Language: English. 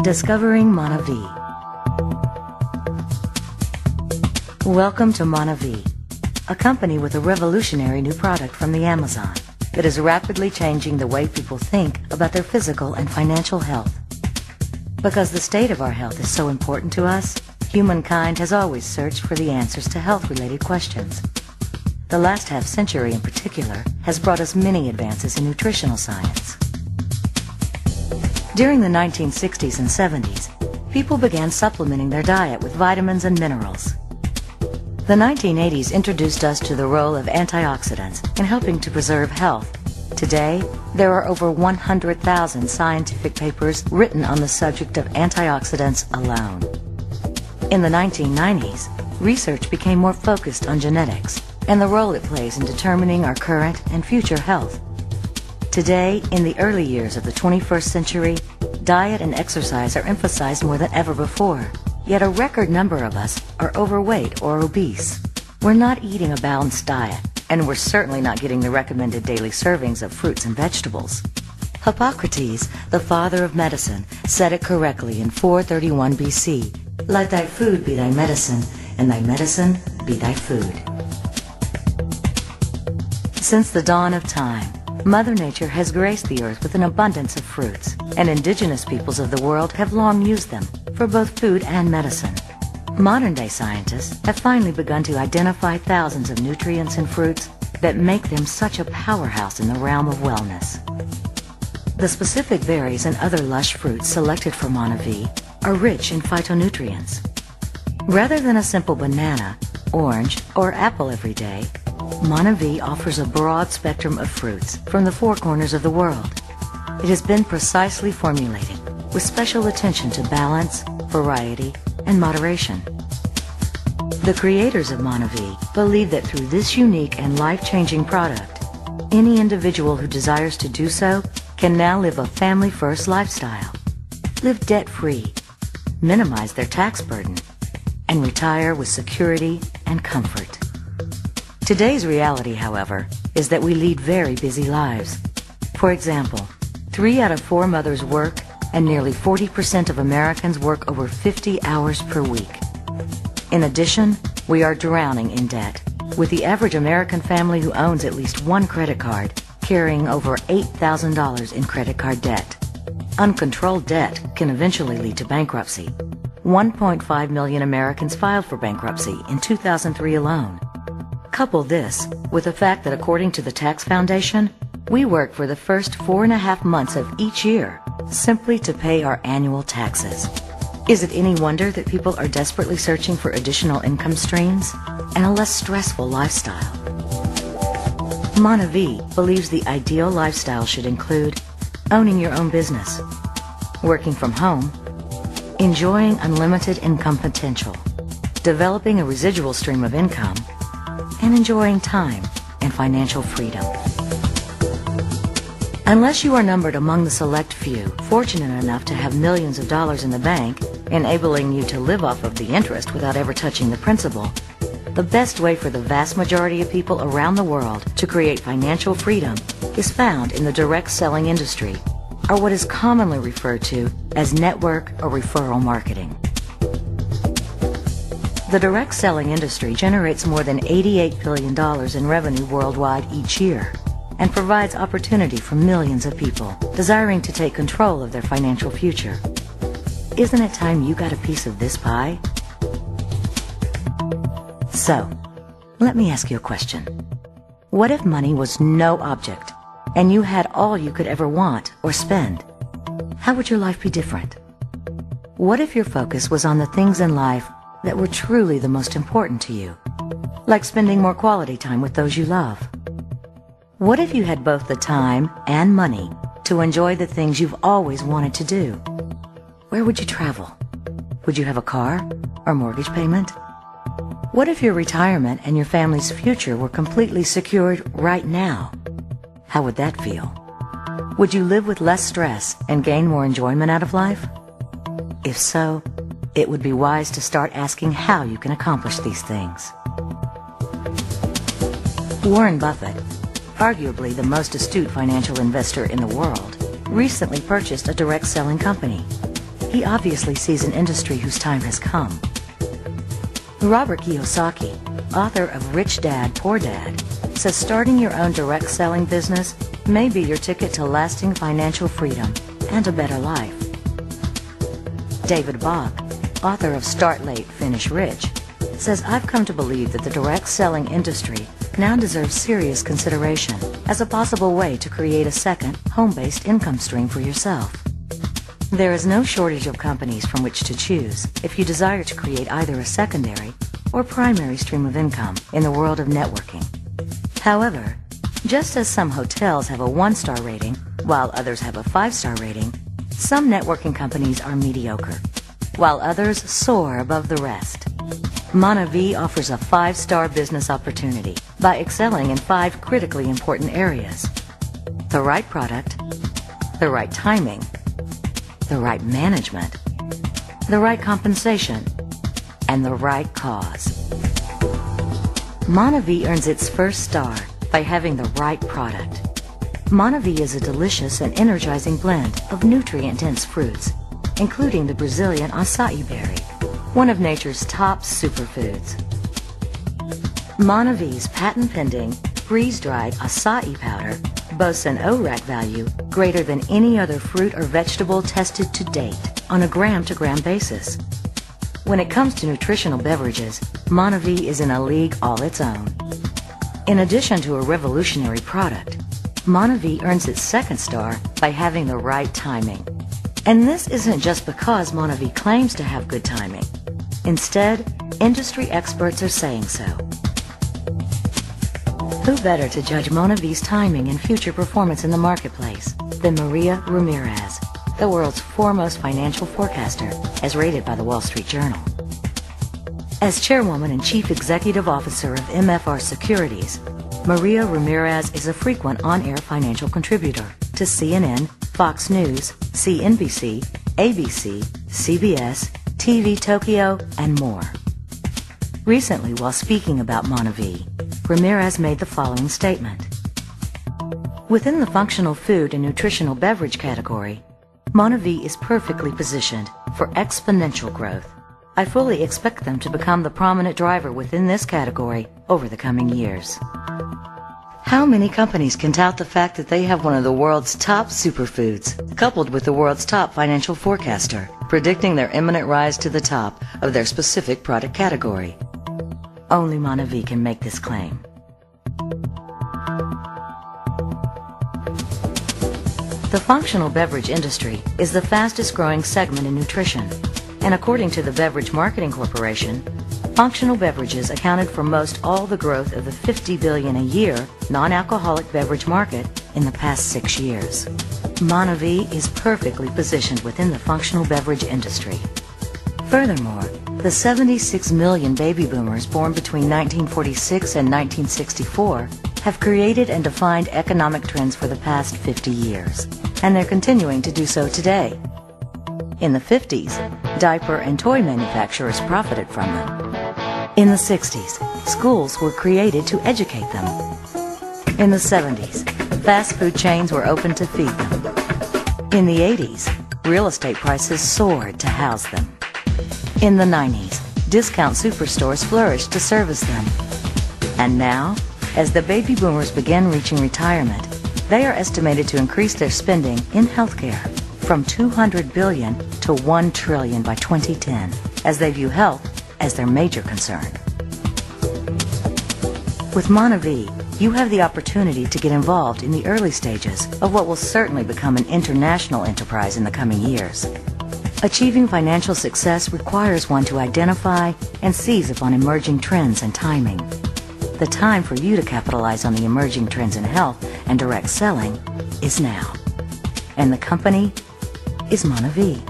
Discovering MonaVie. Welcome to MonaVie, a company with a revolutionary new product from the Amazon that is rapidly changing the way people think about their physical and financial health. Because the state of our health is so important to us, humankind has always searched for the answers to health-related questions. The last half-century in particular has brought us many advances in nutritional science. During the 1960s and 70s, people began supplementing their diet with vitamins and minerals. The 1980s introduced us to the role of antioxidants in helping to preserve health. Today, there are over 100,000 scientific papers written on the subject of antioxidants alone. In the 1990s, research became more focused on genetics and the role it plays in determining our current and future health. Today, in the early years of the 21st century, diet and exercise are emphasized more than ever before, yet a record number of us are overweight or obese. We're not eating a balanced diet, and we're certainly not getting the recommended daily servings of fruits and vegetables. Hippocrates, the father of medicine, said it correctly in 431 BC, "Let thy food be thy medicine, and thy medicine be thy food." Since the dawn of time, Mother Nature has graced the earth with an abundance of fruits, and indigenous peoples of the world have long used them for both food and medicine. Modern-day scientists have finally begun to identify thousands of nutrients in fruits that make them such a powerhouse in the realm of wellness. The specific berries and other lush fruits selected for MonaVie are rich in phytonutrients. Rather than a simple banana, orange, or apple every day, MonaVie offers a broad spectrum of fruits from the four corners of the world. It has been precisely formulated with special attention to balance, variety, and moderation. The creators of MonaVie believe that through this unique and life-changing product, any individual who desires to do so can now live a family-first lifestyle, live debt-free, minimize their tax burden, and retire with security and comfort. Today's reality, however, is that we lead very busy lives. For example, 3 out of 4 mothers work, and nearly 40% of Americans work over 50 hours per week. In addition, we are drowning in debt, with the average American family who owns at least one credit card carrying over $8,000 in credit card debt. Uncontrolled debt can eventually lead to bankruptcy. 1.5 million Americans filed for bankruptcy in 2003 alone. Couple this with the fact that according to the Tax Foundation, we work for the first 4.5 months of each year simply to pay our annual taxes. Is it any wonder that people are desperately searching for additional income streams and a less stressful lifestyle? MonaVie believes the ideal lifestyle should include owning your own business, working from home, enjoying unlimited income potential, developing a residual stream of income, and enjoying time and financial freedom. Unless you are numbered among the select few fortunate enough to have millions of dollars in the bank, enabling you to live off of the interest without ever touching the principal, the best way for the vast majority of people around the world to create financial freedom is found in the direct selling industry, or what is commonly referred to as network or referral marketing. The direct selling industry generates more than $88 billion in revenue worldwide each year and provides opportunity for millions of people desiring to take control of their financial future. Isn't it time you got a piece of this pie? So, let me ask you a question. What if money was no object and you had all you could ever want or spend? How would your life be different? What if your focus was on the things in life that were truly the most important to you, like spending more quality time with those you love? What if you had both the time and money to enjoy the things you've always wanted to do? Where would you travel? Would you have a car or mortgage payment? What if your retirement and your family's future were completely secured right now? How would that feel? Would you live with less stress and gain more enjoyment out of life? If so, it would be wise to start asking how you can accomplish these things. Warren Buffett, arguably the most astute financial investor in the world, recently purchased a direct selling company. He obviously sees an industry whose time has come. Robert Kiyosaki, author of Rich Dad, Poor Dad, says starting your own direct selling business may be your ticket to lasting financial freedom and a better life. David Bach, author of Start Late, Finish Rich, says I've come to believe that the direct selling industry now deserves serious consideration as a possible way to create a second, home-based income stream for yourself. There is no shortage of companies from which to choose if you desire to create either a secondary or primary stream of income in the world of networking. However, just as some hotels have a 1-star rating while others have a 5-star rating, some networking companies are mediocre, while others soar above the rest. MonaVie offers a 5-star business opportunity by excelling in 5 critically important areas: the right product, the right timing, the right management, the right compensation, and the right cause. MonaVie earns its first star by having the right product. MonaVie is a delicious and energizing blend of nutrient-dense fruits, including the Brazilian acai berry, one of nature's top superfoods. MonaVie's patent-pending, freeze-dried acai powder boasts an ORAC value greater than any other fruit or vegetable tested to date on a gram-to-gram basis. When it comes to nutritional beverages, MonaVie is in a league all its own. In addition to a revolutionary product, MonaVie earns its second star by having the right timing. And this isn't just because MonaVie claims to have good timing. Instead, industry experts are saying so. Who better to judge MonaVie's timing and future performance in the marketplace than Maria Ramirez, the world's foremost financial forecaster, as rated by the Wall Street Journal. As chairwoman and chief executive officer of MFR Securities, Maria Ramirez is a frequent on-air financial contributor to CNN, Fox News, CNBC, ABC, CBS, TV Tokyo, and more. Recently, while speaking about MonaVie, Ramirez made the following statement. Within the functional food and nutritional beverage category, MonaVie is perfectly positioned for exponential growth. I fully expect them to become the prominent driver within this category over the coming years. How many companies can tout the fact that they have one of the world's top superfoods, coupled with the world's top financial forecaster, predicting their imminent rise to the top of their specific product category? Only MonaVie can make this claim. The functional beverage industry is the fastest growing segment in nutrition, and according to the Beverage Marketing Corporation, functional beverages accounted for most all the growth of the $50 billion a year non-alcoholic beverage market in the past 6 years. MonaVie is perfectly positioned within the functional beverage industry. Furthermore, the 76 million baby boomers born between 1946 and 1964 have created and defined economic trends for the past 50 years, and they're continuing to do so today. In the 50s, diaper and toy manufacturers profited from them. In the 60s, schools were created to educate them. In the 70s, fast food chains were opened to feed them. In the 80s, real estate prices soared to house them. In the 90s, discount superstores flourished to service them. And now, as the baby boomers begin reaching retirement, they are estimated to increase their spending in healthcare from $200 billion to $1 trillion by 2010, as they view health as their major concern. With MonaVie, you have the opportunity to get involved in the early stages of what will certainly become an international enterprise in the coming years. Achieving financial success requires one to identify and seize upon emerging trends and timing. The time for you to capitalize on the emerging trends in health and direct selling is now. And the company is MonaVie.